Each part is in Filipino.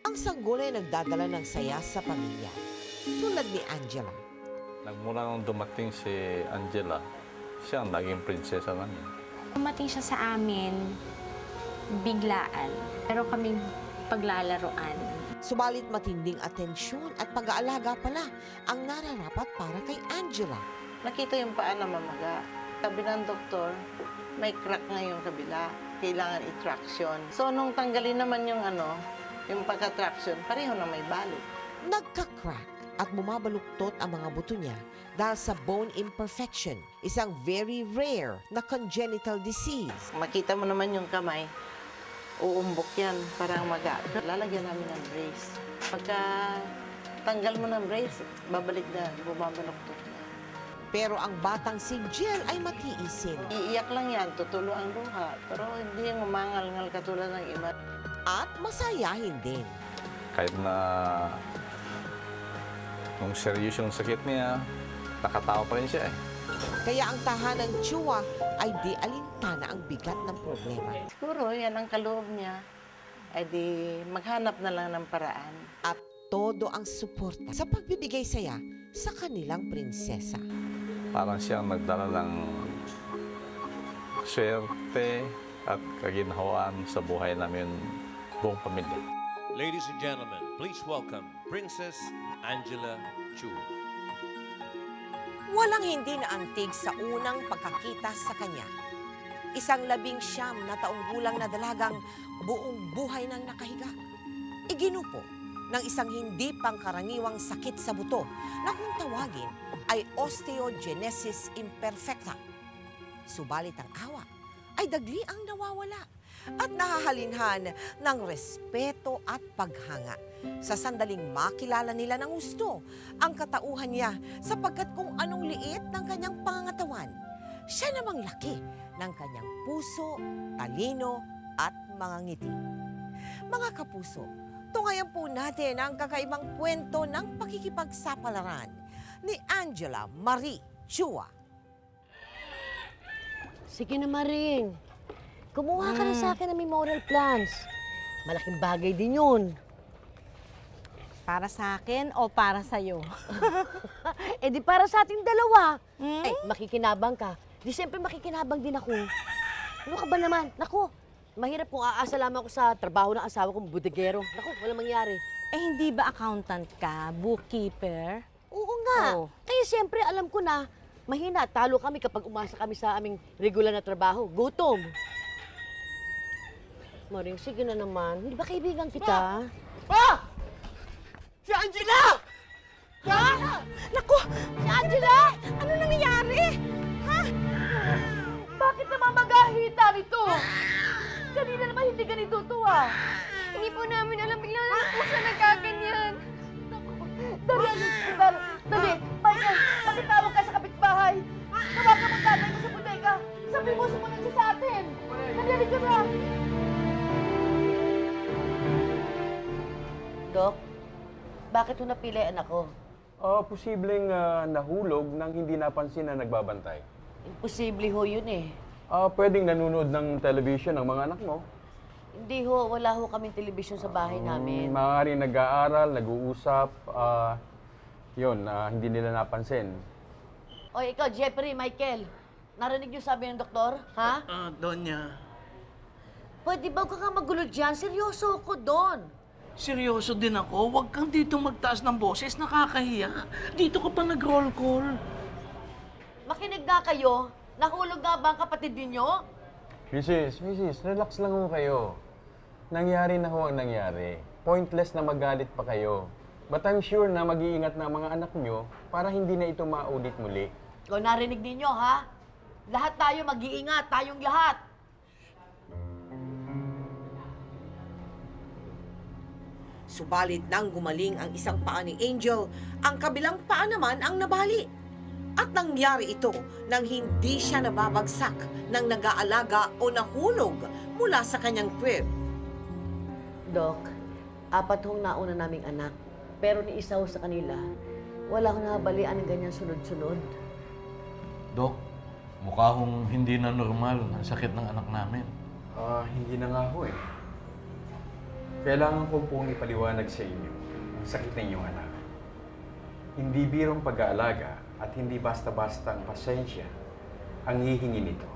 Ang sanggol ay nagdadala ng saya sa pamilya, tulad ni Angela. Nagmula nung dumating si Angela, siya ang naging prinsesa namin. Dumating siya sa amin, biglaan. Pero kaming paglalaroan. Subalit matinding atensyon at pag-aalaga pala ang nararapat para kay Angela. Nakita yung paa na mamaga. Sabi ng doktor, may crack nga yung kabila. Kailangan i-traction. So, nung tanggalin naman yung yung pagka-traction, pareho na may balot. Nagka-crack at bumabaluktot ang mga buto niya dahil sa bone imperfection, isang very rare na congenital disease. Makita mo naman yung kamay, uumbok yan, parang maga. Lalagyan namin ng brace. Pagka tanggal mo ng brace, babalik na, bumabaluktot na. Pero ang batang si Jill ay matiisin Iiyak lang yan, tutulo ang luha. Pero hindi yung umangal-ngal katulad ng iba. at masayahin din. Kahit na nung serious yung sakit niya, nakatawa pa rin siya eh. Kaya ang tahanang Chua ay di alintana ang bigat ng problema. Siguro yan ang kaloob niya, ay di maghanap na lang ng paraan. At todo ang suporta sa pagbibigay saya sa kanilang prinsesa. Parang siyang nagdala ng swerte at kaginhawaan sa buhay namin buong pamilya. Ladies and gentlemen, please welcome Princess Angela Chu. Walang hindi naantig sa unang pagkakita sa kanya. Isang 19 na taong gulang na dalagang buong buhay nang nakahiga. Iginupo ng isang hindi pangkaraniwang sakit sa buto na kung tawagin ay osteogenesis imperfecta. Subalit ang awa ay dagli ang nawawala at nahahalinhan ng respeto at paghanga. Sa sandaling makilala nila ng gusto ang katauhan niya sapagkat kung anong liit ng kanyang pangangatawan, siya namang laki ng kanyang puso, talino at mga ngiti. Mga kapuso, tungayan po natin ang kakaibang kwento ng pakikipagsapalaran ni Angela Marie Chua. Sige na, Maring. Kumuha ka na sa akin ng memorial plans. Malaking bagay din yun. Para sa akin o para sa'yo? Eh di para sa ating dalawa. Ay, makikinabang ka. Di siyempre makikinabang din ako. Ano ka ba naman? Naku, mahirap kung aasa lamang ako sa trabaho ng asawa kong budegero. Naku, walang mangyari. Eh, hindi ba accountant ka? Bookkeeper? Oo nga. Oh. Kaya siyempre alam ko na, mahina, talo kami kapag umasa kami sa aming regular na trabaho. Gutom. Maring, sige na naman. Hindi ba kaibigan kita? Si Angela! Ha? Naku! Si Angela! Ano nangyayari? Ha? Bakit naman maghahita nito? Kanina naman hindi ganito to ah. Hindi po namin alam, bigla na po siya nagkaganyan. Dali, Hospital! Dali! Michael, pakitawag ka sa kapitbahay. Tawagan mo tatay mo sa bodega. Sabi mo, sumunod siya sa atin. Dali ka na. Dok, bakit ho napili anak ko? Posibleng nahulog nang hindi napansin na nagbabantay. Imposible ho yun eh. Pwedeng nanonood ng television ang mga anak mo. Hindi ho, wala ho kaming telebisyon sa bahay namin. Maaaring nag-aaral, nag-uusap, hindi nila napansin. O ikaw, Jeffrey, Michael, narinig niyo sabi ng doktor, ha? Donya, Pwede ba ka nga magulo dyan? Seryoso ako doon. seryoso din ako. Huwag kang dito magtaas ng boses, nakakahiya. Dito ka pa nag-roll call. Makinig nga kayo. Nahulog nga ba ang kapatid ninyo? Mrs., relax lang ho kayo. Nangyari na ho ang nangyari. Pointless na magalit pa kayo. But I'm sure na mag-iingat na ang mga anak nyo para hindi na ito maulit muli. O narinig ninyo, ha? Lahat tayo mag-iingat, tayong lahat. Subalit nang gumaling ang isang paa ni Angel, ang kabilang paa naman ang nabali. At nangyari ito nang hindi siya nababagsak ng nag-aalaga o nahulog mula sa kanyang crib. Dok, 4 hong nauna naming anak. Pero ni isa ho sa kanila, wala akong nabalian ng ganyan sunod-sunod. Dok, mukha hong hindi na normal ang sakit ng anak namin. Hindi na nga ho eh. Kailangan ko pong ipaliwanag sa inyo ang sakit ng inyong anak. Hindi birong pag-aalaga at hindi basta-basta ang pasensya ang hihingi nito.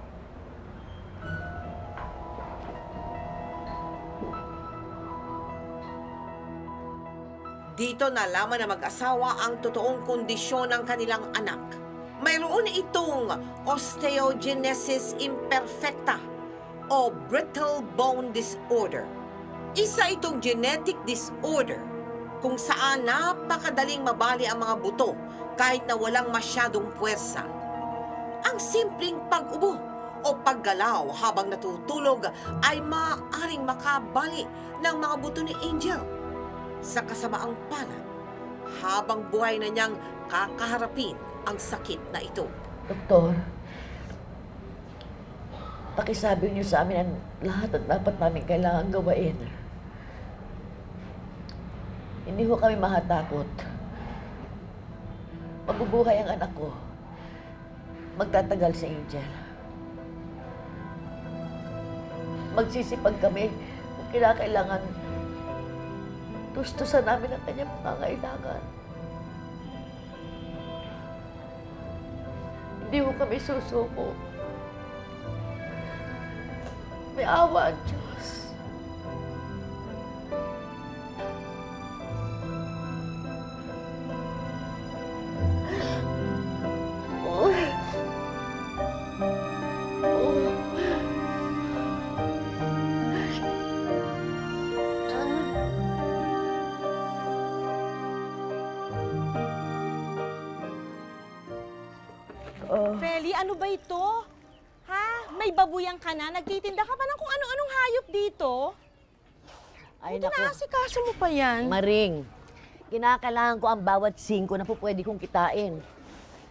Dito nalaman na mag-asawa ang totoong kondisyon ng kanilang anak. Mayroon itong osteogenesis imperfecta o brittle bone disorder. Isa itong genetic disorder kung saan napakadaling mabali ang mga buto kahit na walang masyadong puwersa. Ang simpleng pag-ubo o paggalaw habang natutulog ay maaaring makabali ng mga buto ni Angel. Sa kasamaang palad, habang buhay na niyang kakaharapin ang sakit na ito. Doktor, pakisabi niyo sa amin ang lahat at dapat namin kailangan gawain. Hindi ho kami mahatakot. Mabubuhay ang anak ko. Magtatagal si Angel. Magsisipag kami kung kinakailangan tustusan namin ang kanyang pangangailangan. Hindi ho kami susuko. May awa ang Diyos. Feli, ano ba ito? Ha? May babuyan ka na? Nagtitinda ka pa ng kung ano-anong hayop dito? Ay, Buti naku. naasikaso mo pa yan. Maring, kinakailangan ko ang bawat 5 na po pwede kong kitain.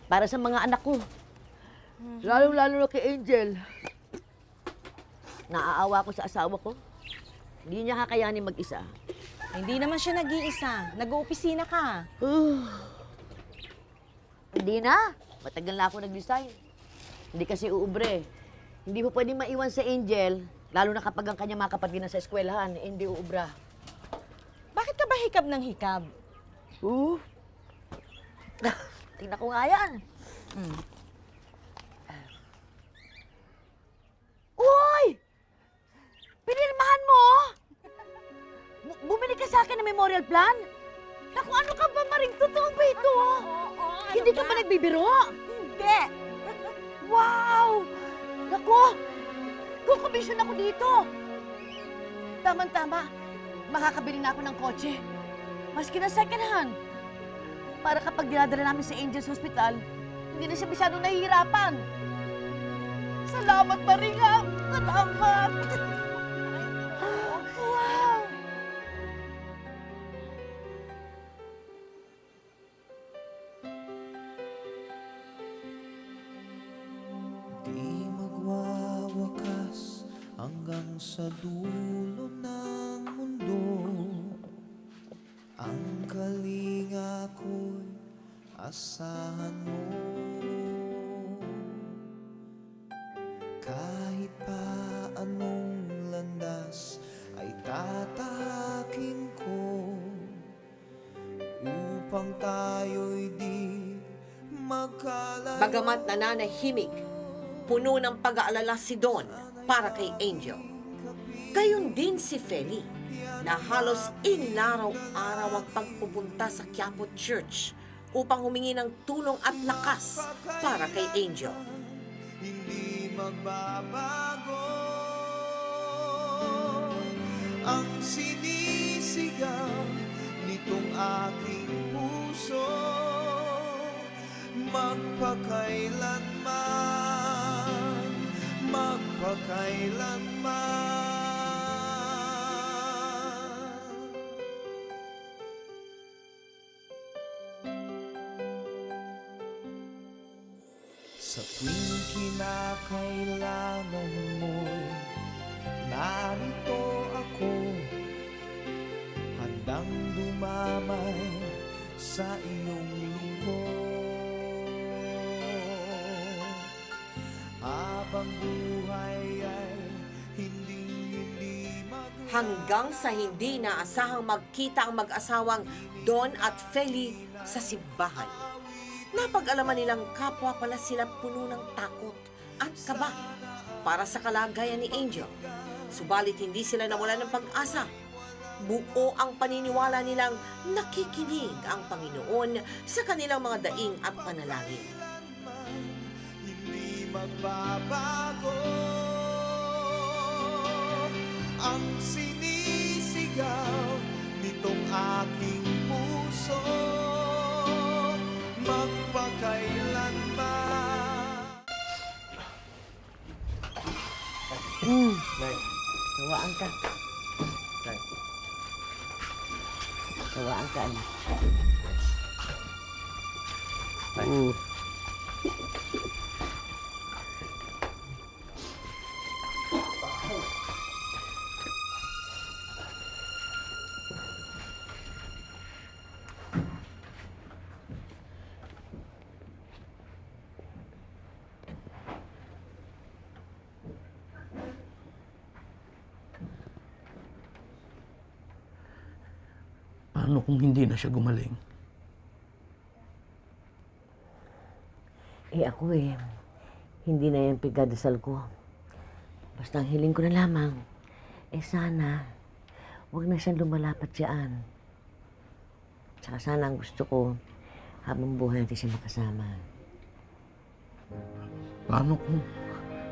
Para sa mga anak ko. Lalo-lalo na kay Angel. Naaawa ko sa asawa ko. Hindi niya kakayanin mag-isa. Hindi naman siya nag-iisa. Nag-uopisina ka. Hindi na. Matagal na ako nag-design. Hindi kasi uubre. Hindi po pwedeng maiwan sa Angel, lalo na kapag ang kanya mga kapatid na sa eskwelahan, hindi uubra. Bakit ka ba hikab ng hikab? Tingnan ko nga yan. Uy! Pinirmahan mo? Bumili ka sa akin ng memorial plan? Naku, ano ka ba, Maring? Totoo ba ito? Hindi ka ba nagbibiro? Hindi. Wow! Naku! Kukomisyon ako dito! Tama-tama. Makakabili na ako ng kotse. Maski na second hand. Para kapag dinadala namin sa Angels Hospital, hindi na siya masyadong nahihirapan. Salamat, Maringa! Salamat! Wow! Di magwawakas hanggang sa dulo ng mundo. Ang kalinga ko'y asahan mo. Kahit pa anong landas ay tatahakin ko, upang tayo'y di magkalayo. Bagamat nananahimik, puno ng pag-aalala si Don para kay Angel. Gayon din si Feli, na halos inaraw-araw ang pagpupunta sa Quiapo Church upang humingi ng tulong at lakas para kay Angel. Hindi magbabago ang sinisigaw nitong aking puso, magpakailanman, magpakailanman. Sa tuwing kinakailangan mo'y narito ako, handang dumamay sa iyong lungkot. Habang buhay ay hindi hanggang sa hindi naasahang magkita ang mag-asawang Don at Feli sa simbahan. Napag-alaman nilang kapwa pala sila puno ng takot at kaba para sa kalagayan ni Angel. Subalit hindi sila nawala ng pag-asa. Buo ang paniniwala nilang nakikinig ang Panginoon sa kanilang mga daing at panalangin. Hindi magbabago ang sinisigaw nitong aking puso magpakailanman. Kawaan ka. Kawaan ka, anak. Paano kung hindi na siya gumaling? Ako hindi na yan pigdadasal ko. Basta ang hiling ko na lamang, sana, huwag na siyang lumalapat dyan. Tsaka sana ang gusto ko, habang buhay natin siya makasama. Paano kung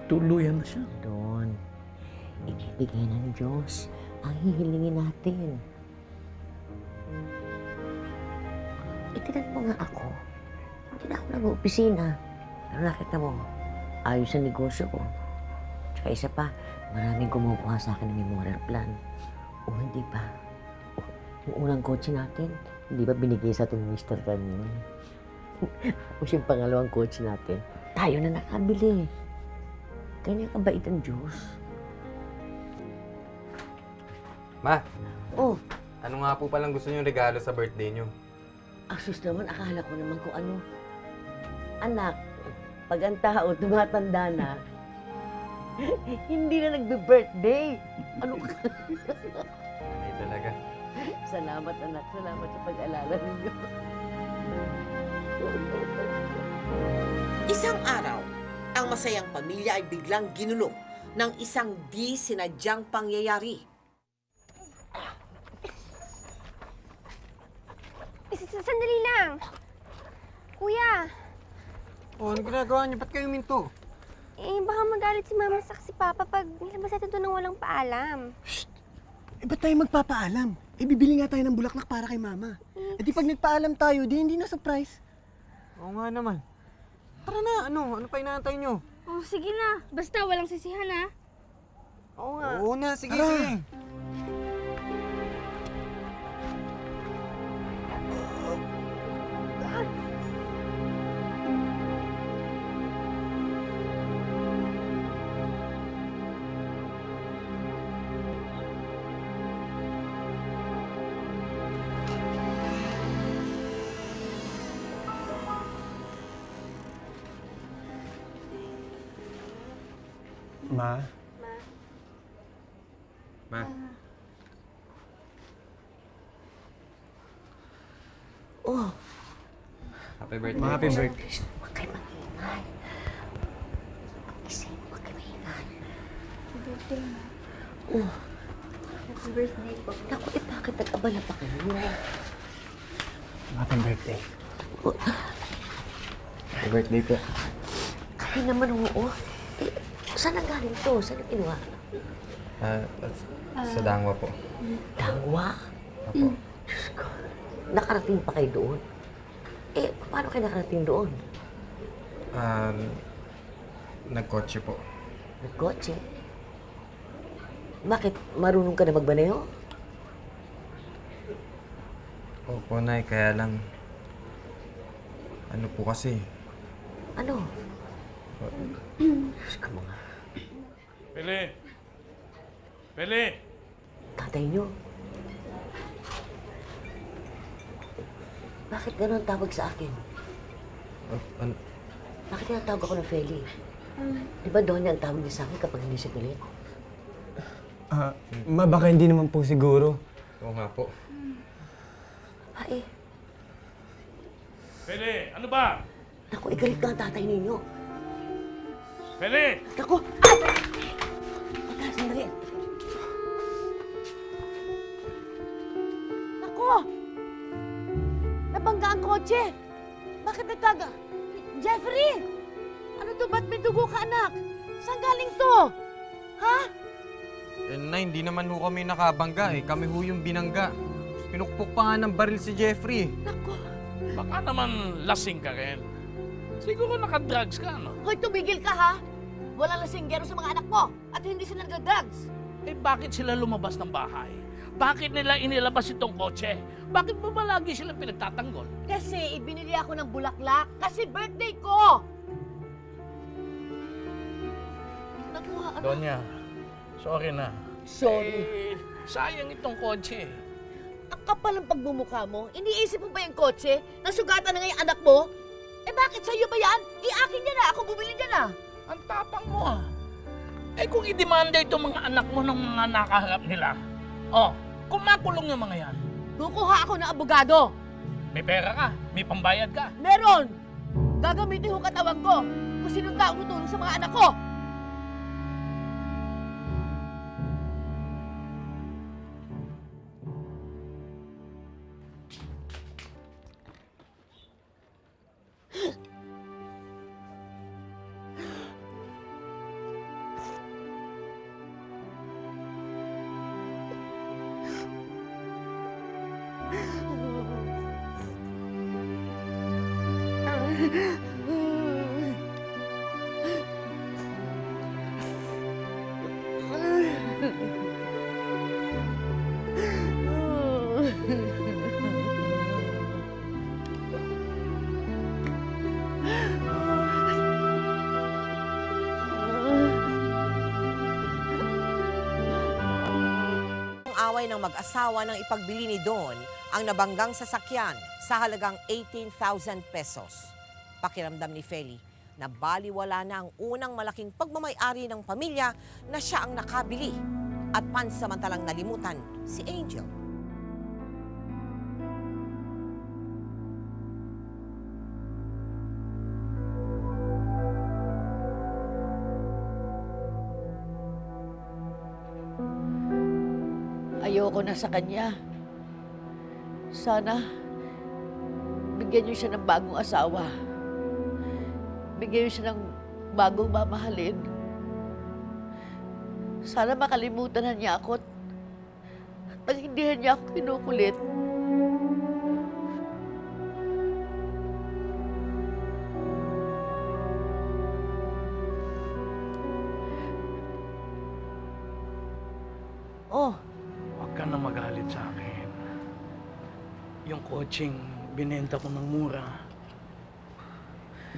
tuluyan na siya? Doon, ibibigay ng Diyos ang hihilingin natin. Itinan mo nga ako. Hindi na ako nag-opisina. Ano nakita mo? Ayos ang negosyo ko. Tsaka isa pa, maraming kumukuha sa akin ng memorial plan. O hindi pa. Yung unang kotse natin, hindi ba binigay sa atin ni Mr. Tanyo? O yung pangalawang kotse natin, tayo na nakabili. Kanya kabait ang Diyos. Ma, Oh, ano nga po palang gusto niyong regalo sa birthday niyo? asus naman, akala ko naman kung ano. Anak, pag ang tao tumatanda na, hindi na nagbe-birthday. Ano ka? Ay talaga. Salamat, anak. Salamat sa pag-alala ninyo. Isang araw, ang masayang pamilya ay biglang ginulong ng isang di sinadyang pangyayari. Sandali lang. Kuya, Oh, ano ginagawa niyo? Ba't kayo minto? baka magalit si Mama sa si Papa pag nilabas natin ito nang walang paalam. Ba't tayo magpapaalam? Bibili nga tayo ng bulaklak para kay Mama. Di pag nagpaalam tayo, hindi na surprise. Oo nga naman. Tara na, ano pa inaantay niyo? Oh, sige na. Basta walang sisihan, ha? Oo nga. Oo na, sige, sige. Ma? Ma. Oh, Happy birthday. Ma, happy birthday. huwag kayo mag-ingay. Gising, huwag kayo mag-ingay. Oh, Happy birthday po. naku, bakit nag-abala pa kayo? Happy birthday. Oh, Happy birthday po. kayo naman, oo. Saan ang galing to? Saan ang kinuha? Sa Dangwa po. Dangwa? Apo. Diyos ko. Nakarating pa kayo doon? Paano kayo nakarating doon? Nagkotse po. Nagkotse? Bakit? Marunong ka na magbaneho? Opo, Nay. Kaya lang... Ano po kasi? Ano? Diyos ko mga... Pele! Pele! Tatay niyo. Bakit gano'n tawag sa akin? Bakit tinatawag ako ng Feli? Di ba Donya ang tawag niya sa akin kapag hindi siya galit? Baka hindi naman po siguro. Oo nga po. Ay, Pele, ano ba? naku, igalit na ang tatay ninyo. Pele! Naku! Ay! Teka, sandali. Naku! Nabangga ang kotse. Bakit nagkaga? Jeffrey! Ano to? Ba't may dugo ka, anak? Saan galing to? Ha? Nay, hindi naman ho kami nakabangga eh. Kami ho yung binangga. Pinukpok pa nga ng baril si Jeffrey. Naku! Baka naman lasing ka rin. Siguro naka-drugs ka, no? Hoy, tumigil ka, ha? Walang lasinggero sa mga anak mo at hindi sila nagda-drugs. Eh bakit sila lumabas ng bahay? Bakit nila inilabas itong kotse? Bakit ba lagi silang pinagtatanggol? Kasi ibinili ako ng bulaklak kasi birthday ko! Naku, anak. Donya, sorry na. Sorry. Sayang itong kotse. Ang kapal ng pagmumukha mo. Iniisip mo ba yung kotse? Nasugatan na nga yung anak mo? Eh bakit sa'yo ba yan? Akin yan na. Ako bumili dyan na. Ang tapang mo ah. Eh kung idemanda itong mga anak mo ng mga nakaharap nila, oh, kung makulong yung mga yan, Kukuha ako ng abogado. may pera ka, may pambayad ka. Meron! Gagamitin ko katawan ko kung sinong tao tutulong sa mga anak ko. Ang away ng mag-asawa nang ipagbili ni Don ang nabanggang sasakyan sa halagang 18,000 pesos. Pakiramdam ni Feli na baliwala na ang unang malaking pagmamay-ari ng pamilya na siya ang nakabili at pansamantalang nalimutan si Angel. Ayoko na sa kanya. Sana, bigyan niyo siya ng bagong asawa. Bigyan niyo siya ng bagong mamahalin. Sana makalimutan na niya ako at hindi na niya ako kinukulit. Oh, Huwag ka na magalit sa akin. Yung coaching binenta ko ng mura,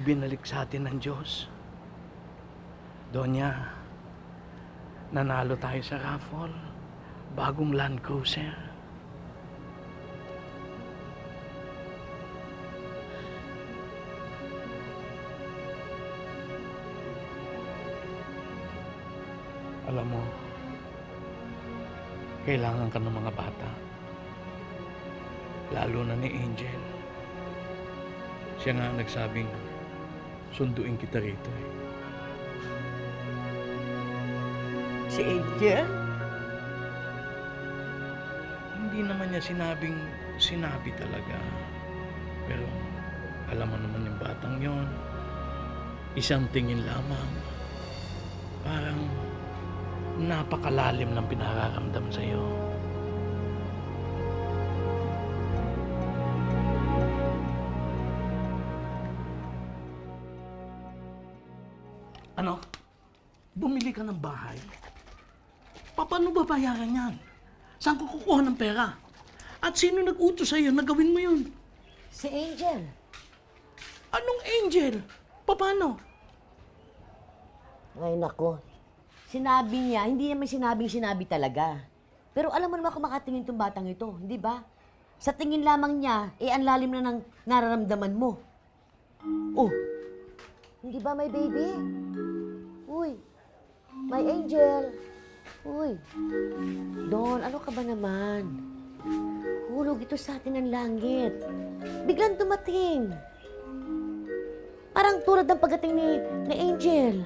binalik sa atin ng Diyos. Donya, nanalo tayo sa raffle. Bagong Land Cruiser. Alam mo, kailangan ka ng mga bata. Lalo na ni Angel. Siya nga nagsabing, sunduin kita rito eh. si Angel? Hindi naman niya sinabi talaga. Pero alam mo naman yung batang yon. Isang tingin lamang. Parang napakalalim ng pinararamdam sa'yo. Ano? Bumili ka ng bahay? Paano ba bayaran yan? Saan ko kukuha ng pera? At sino nag-utos sa'yo na gawin mo yun? Si Angel. Anong Angel? Paano? Ay, nako. Sinabi niya, hindi naman sinabi talaga. Pero alam mo naman kung makatingin tong batang ito, hindi ba? Sa tingin lamang niya, ang lalim na ng nararamdaman mo. Oh, hindi ba, my baby? Uy, my angel. Uy, Don, ano ka ba naman? Hulog ito sa atin ng langit. Biglang dumating. Parang tulad ng pagdating ni Angel.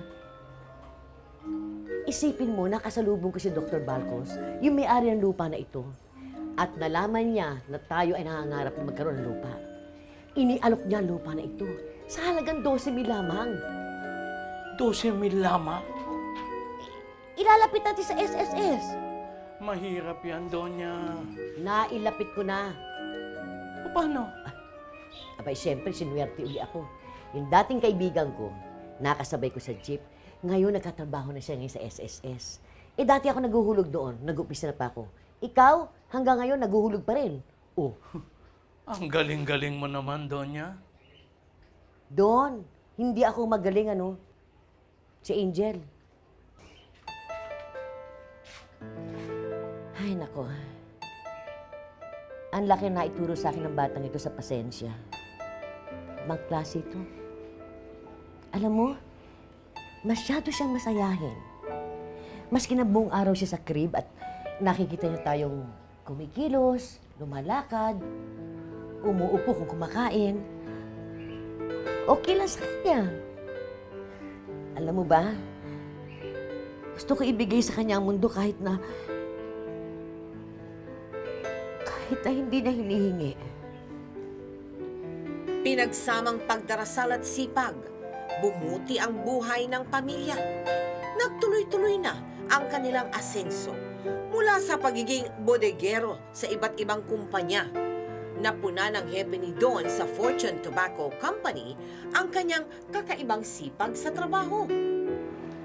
Isipin mo, nakasalubong ko si Dr. Balcos, yung may-ari ng lupa na ito. At nalaman niya na tayo ay nangangarap na magkaroon ng lupa. Inialok niya ang lupa na ito sa halagang 12,000 lamang. 12,000 lamang? Ilalapit natin sa SSS. Mahirap yan, Donya. Nailapit ko na. Paano? Abay, siyempre, sinuwerte uli ako. Yung dating kaibigan ko, nakasabay ko sa jeep. Ngayon, nagkatrabaho na siya ngayon sa SSS. Eh, dati ako naguhulog doon. Nag-upisa na pa ako. Ikaw, hanggang ngayon, naguhulog pa rin. Oh. Ang galing-galing mo naman, Donya. Don, hindi ako magaling, ano? Si Angel. Ay, nako. Ang laki na ituro sa akin ng batang ito sa pasensya. Ibang klase ito. Alam mo, masyado siyang masayahin. Maski na buong araw siya sa crib at nakikita niya tayong kumikilos, lumalakad, umuupo kung kumakain. Okay lang sa kanya. Alam mo ba, gusto ko ibigay sa kanya ang mundo kahit na hindi na hinihingi. Pinagsamang pagdarasal at sipag, bumuti ang buhay ng pamilya. Nagtuloy-tuloy na ang kanilang asenso mula sa pagiging bodegero sa iba't ibang kumpanya. Napuna ng hepe ni Don sa Fortune Tobacco Company ang kanyang kakaibang sipag sa trabaho.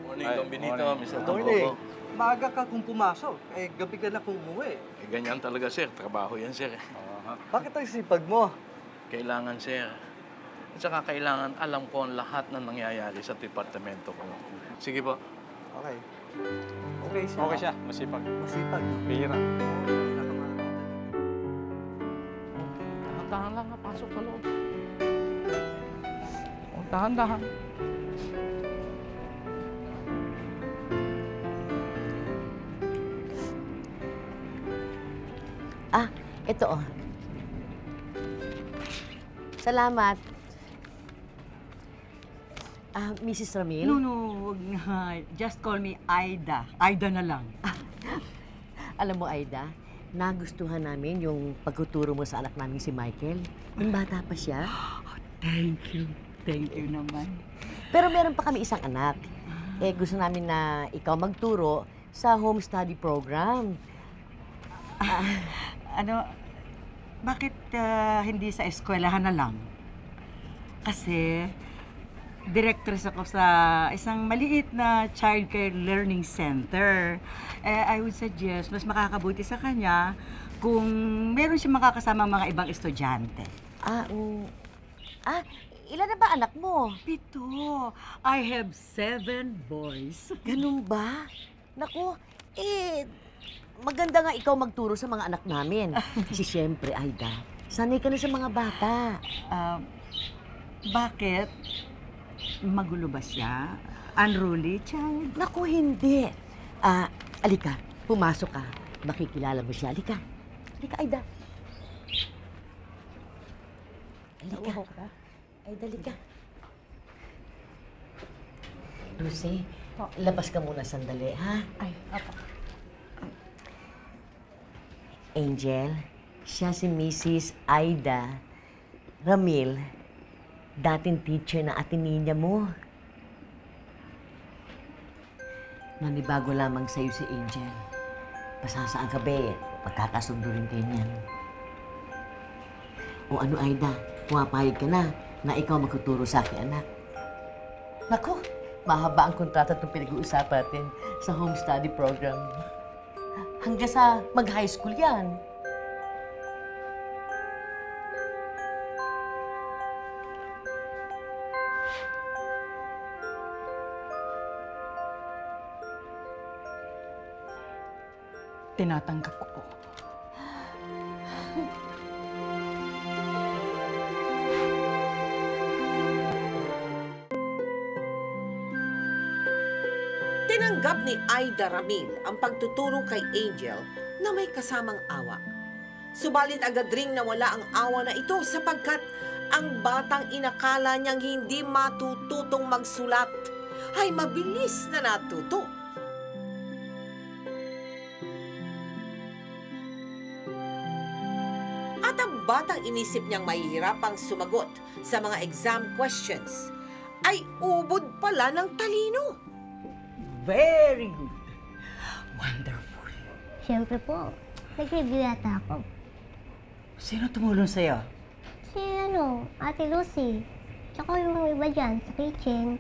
Morning, Don Benito, Mr. Morning. Tampoco. Maaga ka kung pumasok, gabi ka na kung umuwi. Ganyan talaga, sir. Trabaho yan, sir. Bakit ang sipag mo? Kailangan, sir. At saka kailangan alam ko ang lahat ng nangyayari sa departamento ko. Sige po. Okay. Okay siya. Okay siya, masipag. Masipag. Bihira. Dahan-dahan lang, pasok sa loob. Dahan-dahan. Ah, ito oh. Salamat. Mrs. Ramil? No, wag na. Just call me Aida. Aida na lang. Alam mo, Aida, nagustuhan namin yung pagtuturo mo sa anak namin si Michael. Yung bata pa siya. Thank you. Thank you naman. Pero meron pa kami isang anak. Eh, gusto namin na ikaw magturo sa home study program. Bakit hindi sa eskwelahan na lang? Kasi directress ako sa isang maliit na childcare learning center. I would suggest mas makakabuti sa kanya kung meron siya makakasama mga ibang estudyante. Ilan na ba anak mo? 7. I have 7 boys. Ganun ba? Naku, maganda nga ikaw magturo sa mga anak namin. Kasi siyempre, Aida, sanay ka na sa mga bata. Bakit? Magulo ba siya? Unruly child? Naku, hindi. Alika, pumasok ka. Makikilala mo siya. Alika. Alika, Aida. Alika. Aida, alika. Lucy, labas ka muna sandali, ha? Ay, apa. Angel, siya si Mrs. Aida Ramil, dating teacher na Atenina mo. Nanibago lamang sa'yo si Angel. Pasasaan ka ba magkakasundo rin kayo niyan. O ano, Aida, pumapayag ka na ikaw magtuturo sa aking anak. Naku, mahaba ang kontrata itong pinag-uusapan natin sa home study program. Hanggang sa mag-high school yan. Tinatanggap ko po. Tinanggap Tinanggap ni Aida Ramil ang pagtuturo kay Angel na may kasamang awa. Subalit agad ring nawala ang awa na ito sapagkat ang batang inakala niyang hindi matututong magsulat ay mabilis na natuto. At ang batang inisip niyang mahihirapang sumagot sa mga exam questions ay ubod pala ng talino. Very good. Wonderful. Siyempre po, nag-review yata ako. Sino tumulong sa'yo? Si Ate Lucy. Tsaka yung iba dyan sa kitchen.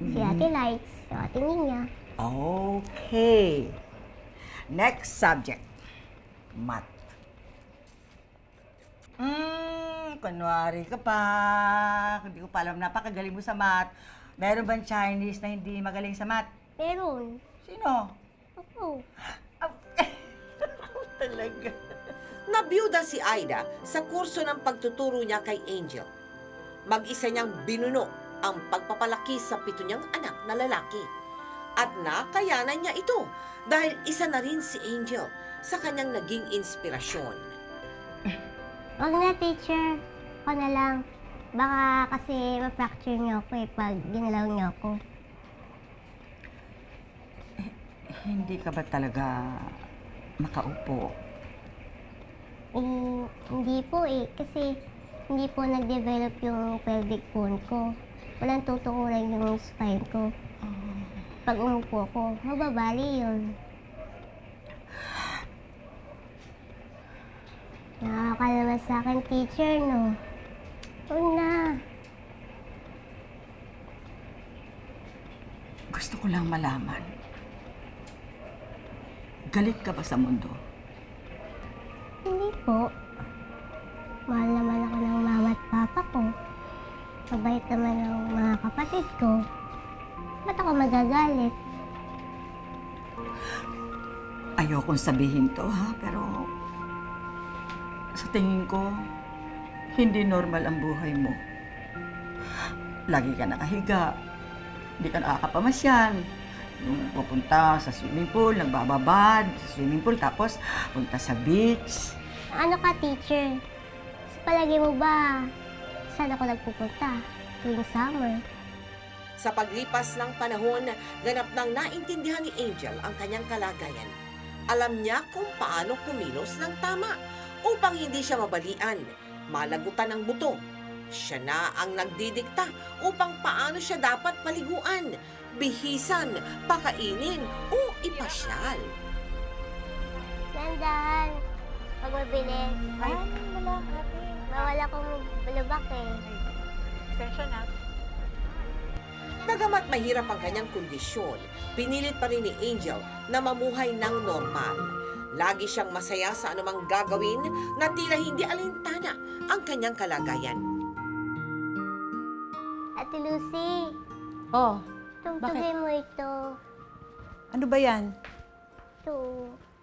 Si Ate Lights, si Ate Nina. Okay. Next subject. Math. Kunwari ka pa. Hindi ko pa alam, napakagaling mo sa math. Meron bang Chinese na hindi magaling sa math? Meron. Sino? Ako. Talaga. Nabiyuda si Aida sa kurso ng pagtuturo niya kay Angel. Mag-isa niyang binuno ang pagpapalaki sa 7 niyang anak na lalaki. At nakayanan niya ito dahil isa na rin si Angel sa kanyang naging inspirasyon. Wag na, teacher. Ako na lang. Baka kasi ma-fracture niyo ako pag ginalaw niyo ako. Hindi ka ba talaga makaupo? Hindi po kasi hindi po nag-develop yung pelvic bone ko. Walang tutukuran yung spine ko. Pag umupo ko, mababali yun. Nakakalaman sa akin, teacher, no? Huwag na. Gusto ko lang malaman. Galit ka ba sa mundo? Hindi po. Mahal naman ako ng mama at papa ko. Mabait naman ng mga kapatid ko. Ba't ako magagalit? Ayokong sabihin to, ha? Pero sa tingin ko, hindi normal ang buhay mo. Lagi ka nakahiga. Hindi ka nakakapamasyal. Yung pupunta sa swimming pool, nagbababad sa swimming pool, tapos punta sa beach. Ano ka, teacher? Sa palagay mo ba, saan ako nagpupunta tuwing summer? Sa paglipas ng panahon, ganap nang naintindihan ni Angel ang kanyang kalagayan. Alam niya kung paano kumilos ng tama upang hindi siya mabalian, malagutan ng buto. Siya na ang nagdidikta upang paano siya dapat paliguan, bihisan, pakainin o ipasyal. Nandahan. Pag mabilis. Ay, wala, ate. Bawal akong bulubak eh. Sensya na. Bagamat mahirap ang kanyang kondisyon, pinilit pa rin ni Angel na mamuhay ng normal. Lagi siyang masaya sa anumang gagawin na tila hindi alintana ang kanyang kalagayan. Ate Lucy, Oh, tugtugin mo ito. ano ba yan? Ito.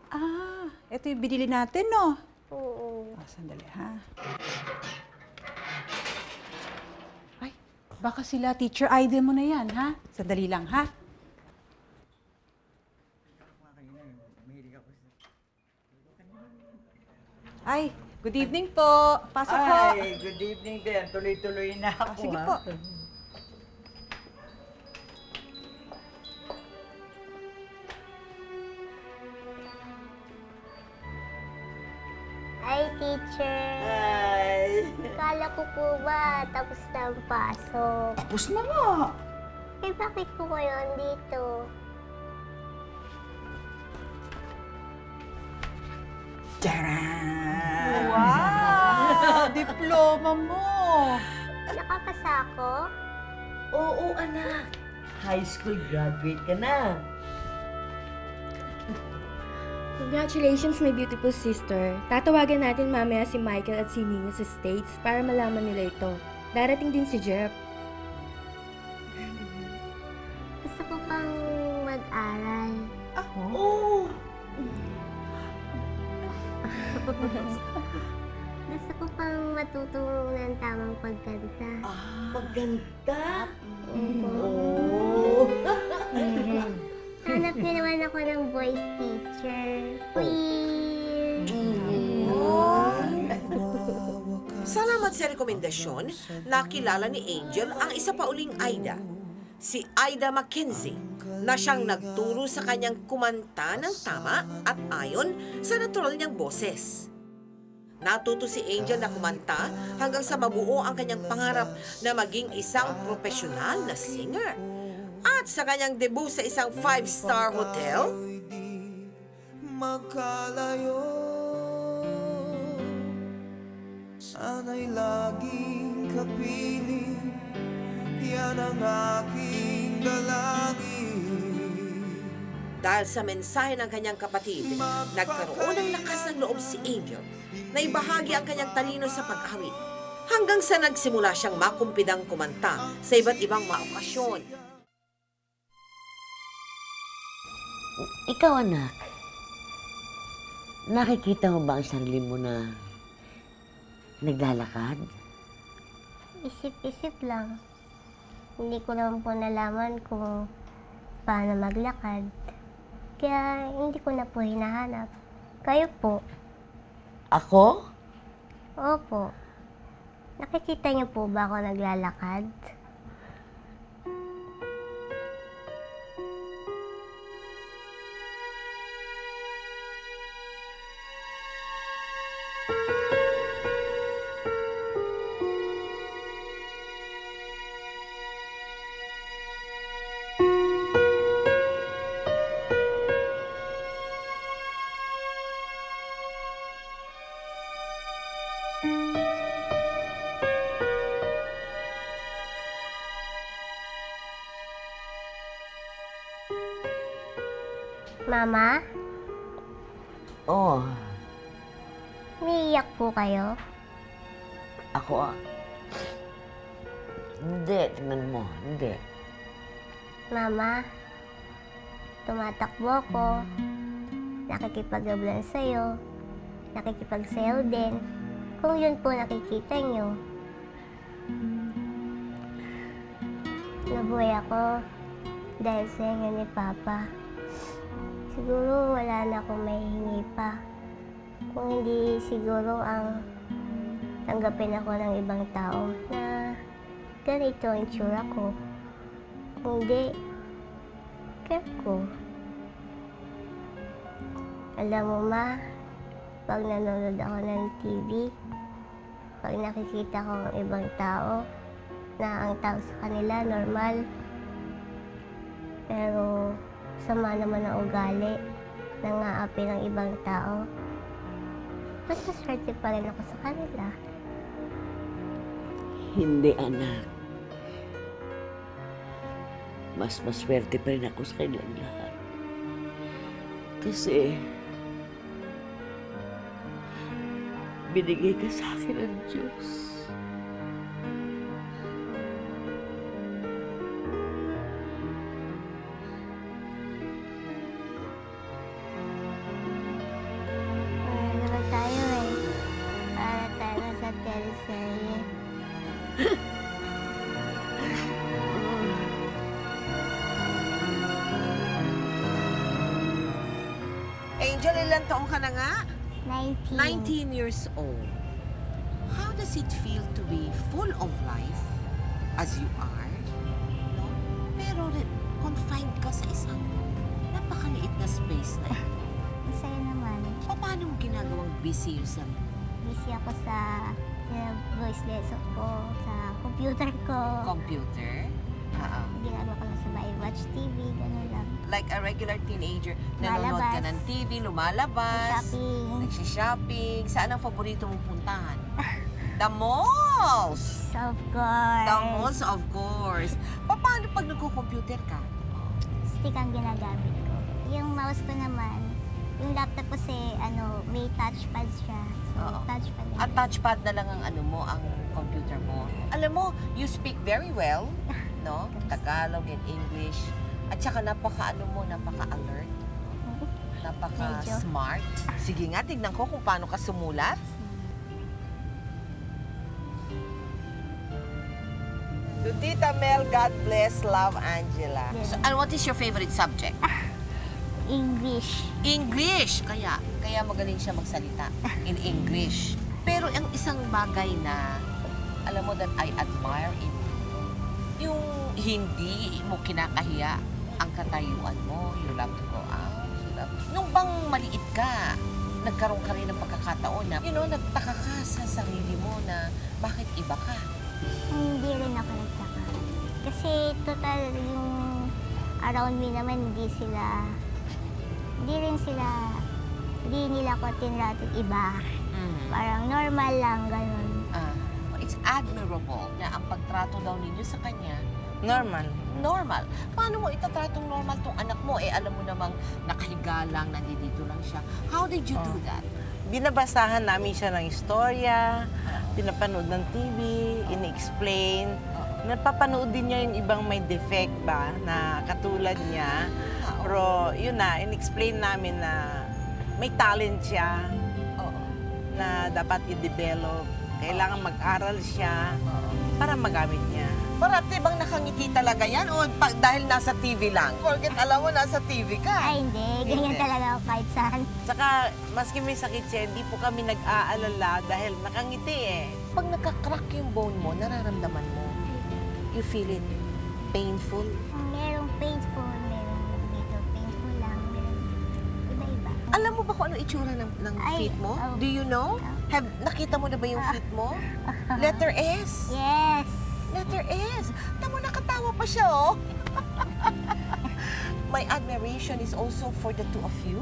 Ah, ito yung binili natin, no? Oo. Sandali, ha? Ay, baka sila teacher idol mo na yan, ha? Sandali lang, ha? Ay, good evening po. Pasok po. Ay, good evening din. Tuloy-tuloy na ako, Sige ha? po. Ay, teacher. Ay. Kala ko po ba tapos na ang pasok? Tapos na nga. Eh, bakit po kayo andito? Taran! Wow! Diploma mo! Nakapasa ako? Oo, anak. High school graduate ka na. Congratulations, my beautiful sister. Tatawagan natin mamaya si Michael at si Nina sa States para malaman nila ito. Darating din si Jeff. Gusto ko pang mag-aral. Oo. Gusto ko pang matuto ng tamang pagkanta. Maganda. Oo. Sana Hanap niyo naman ako ng voice teacher. Please. Salamat sa rekomendasyon, nakilala ni Angel ang isa pa uling Aida, si Aida Mackenzie, na siyang nagturo sa kanyang kumanta ng tama at ayon sa natural niyang boses. Natuto si Angel na kumanta hanggang sa mabuo ang kanyang pangarap na maging isang profesional na singer. At sa kanyang debut sa isang 5-star hotel, magkalayo. Sana'y laging kapiling, yan ang aking dalangin. dahil sa mensahe ng kanyang kapatid, nagkaroon ng lakas ng loob si Angel na ibahagi ang kanyang talino sa pag-awit hanggang sa nagsimula siyang makumpidang kumanta sa iba't ibang mga okasyon. Ikaw, anak, nakikita mo ba ang sarili mo na naglalakad? Isip-isip lang. Hindi ko naman po nalaman kung paano maglakad. Kaya hindi ko na po hinahanap. Kayo po? Ako? Opo. Nakikita niyo po ba ako naglalakad? Mama? Oo. Umiiyak po kayo? Ako, hindi. Tingnan mo, hindi. Mama, tumatakbo ko. Nakikipag-ablan sa'yo. Nakikipagsayaw din. Kung yun po nakikita nyo. Nabuhay ako dahil sa inyo ni Papa. Siguro wala na akong mahihingi pa. Kung hindi siguro ang tanggapin ako ng ibang tao na ganito ang itsura ko. Kung hindi, care ko. Alam mo, Ma, pag nanonood ako ng TV, pag nakikita ko ang ibang tao, na ang tao sa kanila normal, pero sama naman ang ugali, nangaapi ng ibang tao, mas maswerte pa rin ako sa kanila. Hindi, anak. Mas maswerte pa rin ako sa kanilang lahat. Kasi, binigay ka sa akin ng Diyos. Para naman tayo eh. Para tayo na sa teleserye. Angel, ilang taong ka na nga? 19. 19 years old. How does it feel to be full of life as you are? No? Pero confined ka sa isang napakaliit na space na ito. Masaya naman. Paano mo ginagawang busy yung sarili? Busy ako sa voice lesson ko, sa computer ko. Computer? Ginagawa ko lang sa bahay, watch TV, gano'n lang. Like a regular teenager, nanonood ka ng TV, lumalabas, Shopping. nagsishopping. Saan ang paborito mong puntahan? The malls! Of course. The malls, of course. Paano pag nagko-computer ka? Stick ang ginagamit ko. Yung mouse ko naman, yung laptop ko kasi may touchpad siya. So, Oo. touchpad. At touchpad na lang ang ang computer mo. Alam mo, you speak very well, no? Tagalog and English. At saka napaka-alert. Napaka-smart. Sige nga, tignan ko kung paano ka sumulat. To Tita Mel, God bless, love, Angela. Yes. So, and what is your favorite subject? English. English! Kaya magaling siya magsalita in English. Pero ang isang bagay na, alam mo, that I admire in you, yung hindi mo kinakahiya ang katayuan mo. You love to go out. Nung bang maliit ka, nagkaroon ka rin ng pagkakataon na, nagtaka ka sa sarili mo na bakit iba ka? Hindi rin ako nagtaka. Kasi total yung around me naman, hindi nila ko tinratong iba. Parang normal lang, ganun. It's admirable na ang pagtrato daw ninyo sa kanya, Normal. normal. Paano mo itatratong normal tong anak mo? Alam mo namang nakahiga lang, nandito lang siya. How did you do that? Binabasahan namin siya ng istorya, pinapanood ng TV, ini-explain. Napapanood din niya yung ibang may defect ba, na katulad niya. Pero yun na, in-explain namin na may talent siya na dapat i-develop. Kailangan mag-aral siya para magamit niya. Parati bang nakangiti talaga yan o dahil nasa TV lang? Forget, alam mo, nasa TV ka. Ay, hindi. Ganyan talaga ako kahit saan. Saka, maski may sakit siya, hindi po kami nag-aalala dahil nakangiti eh. Pag nagka-crack yung bone mo, nararamdaman mo, you feel it painful? Merong painful, merong little painful lang, merong iba-iba. Alam mo ba kung ano itsura ng feet mo? Do you know? Nakita mo na ba yung feet mo? Letter S? Yes. Letter S. Tamo, nakatawa pa siya, oh. My admiration is also for the two of you.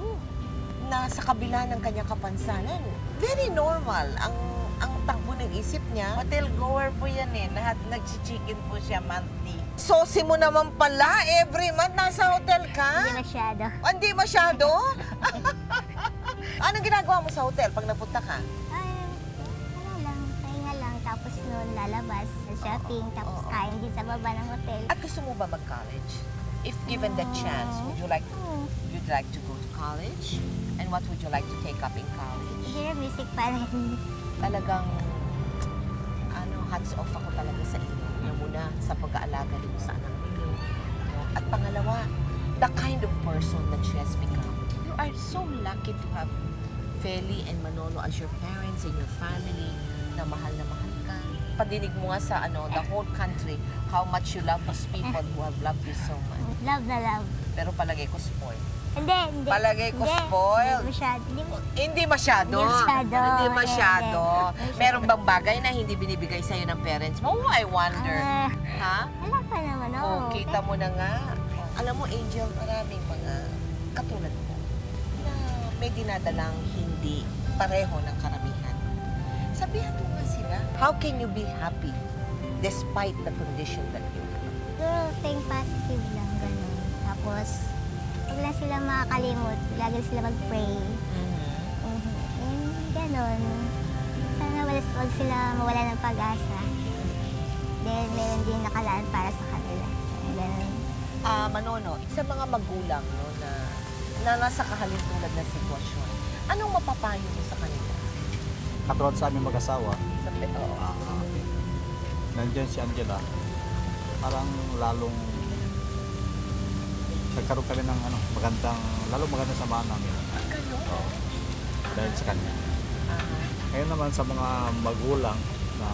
Na sa kabila ng kanyang kapansanan, very normal ang takbo ng isip niya. Hotel goer po yan eh. Lahat nag-chicken po siya monthly. Sosi mo naman pala, every month nasa hotel ka? Hindi masyado. Hindi masyado? Anong ginagawa mo sa hotel pag napunta ka? Pahinga lang. Tapos noon lalabas sa shopping, tapos kain din sa baba ng hotel. At gusto mo ba mag-college? If given the chance, would you like to go to college? And what would you like to take up in college? Hindi music pa rin. Talagang, hats off ako talaga sa inyo. Muna sa pag-aalaga dito sa anak ninyo. At pangalawa, the kind of person that she has become. You are so lucky to have Feli and Manolo as your parents and your family na mahal ka. Padinig mo nga sa the whole country how much you love these people who have loved you so much. Love na love. Pero palagay ko spoiled. Hindi. Palagay ko spoiled. Hindi masyado. Hindi masyado. Meron bang bagay na hindi binibigay sa'yo ng parents mo? I wonder. Ha? Wala pa naman, Oh, kita mo na nga. Alam mo, Angel, maraming mga katulad mo na may dinadalang hindi pareho ng karamihan. Sabihan mo nga sila, how can you be happy despite the condition that you have? Pero think positive lang, gano'n. Tapos, huwag lang sila makakalimot. Lagi sila mag-pray. Gano'n. Sana huwag sila mawala ng pag-asa. Dahil meron din nakalaan para sa kanila. Gano'n. Manono, sa mga magulang na nasa kahalintulad na sitwasyon, anong mapapayo mo sa kanila? Katulad sa aming mag-asawa, Oo. nandyan si Angela, parang lalong nagkaroon kami ng lalong magandang samahan namin. Oo. Dahil sa kanya. Ngayon naman sa mga magulang na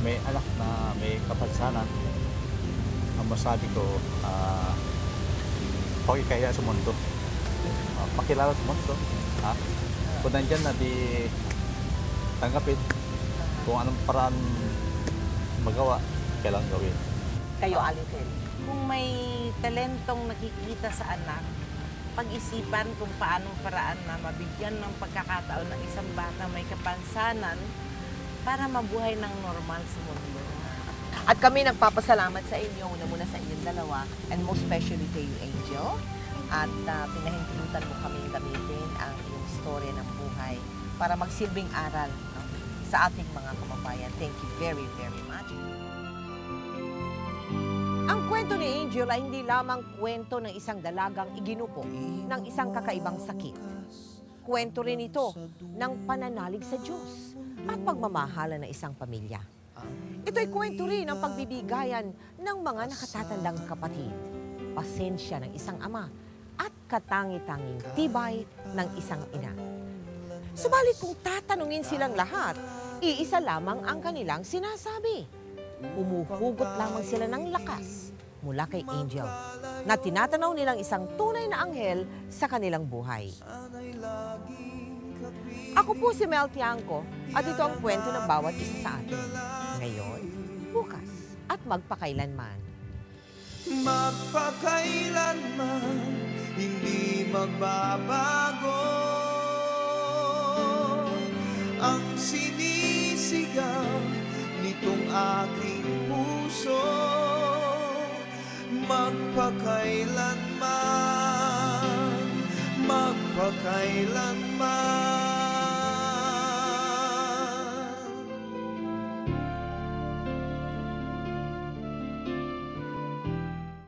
may anak na may kapansanan, ang masabi ko, huwag ikahiya sa mundo. Pakilala sa mundo. Kung nandyan na, di tanggapin. Kung anong paraan magawa, kailangan gawin. Kayo, Alifel. Kung may talentong nakikita sa anak, pag-isipan kung paanong paraan na mabigyan ng pagkakataon ng isang bata may kapansanan para mabuhay ng normal sa mundo. At kami nagpapasalamat sa inyo, una muna sa inyong dalawa, and most especially to you, Angel. At pinahintulutan mo kami gamitin ang iyong storya ng buhay para magsilbing aral sa ating mga kababayan. Thank you very, very much. Ang kwento ni Angel ay hindi lamang kwento ng isang dalagang iginupo ng isang kakaibang sakit. Kwento rin ito ng pananalig sa Diyos at pagmamahala ng isang pamilya. Ito'y kwento rin ng pagbibigayan ng mga nakatatandang kapatid, pasensya ng isang ama, katangi-tanging tibay ng isang ina. Subalit kung tatanungin silang lahat, iisa lamang ang kanilang sinasabi. Humuhugot lamang sila ng lakas mula kay Angel na tinatanaw nilang isang tunay na anghel sa kanilang buhay. Ako po si Mel Tiangco at ito ang kwento ng bawat isa sa atin. Ngayon, bukas at magpakailanman. Magpakailanman hindi magbabago ang sinisigaw nitong aking puso. Magpakailanman, magpakailanman.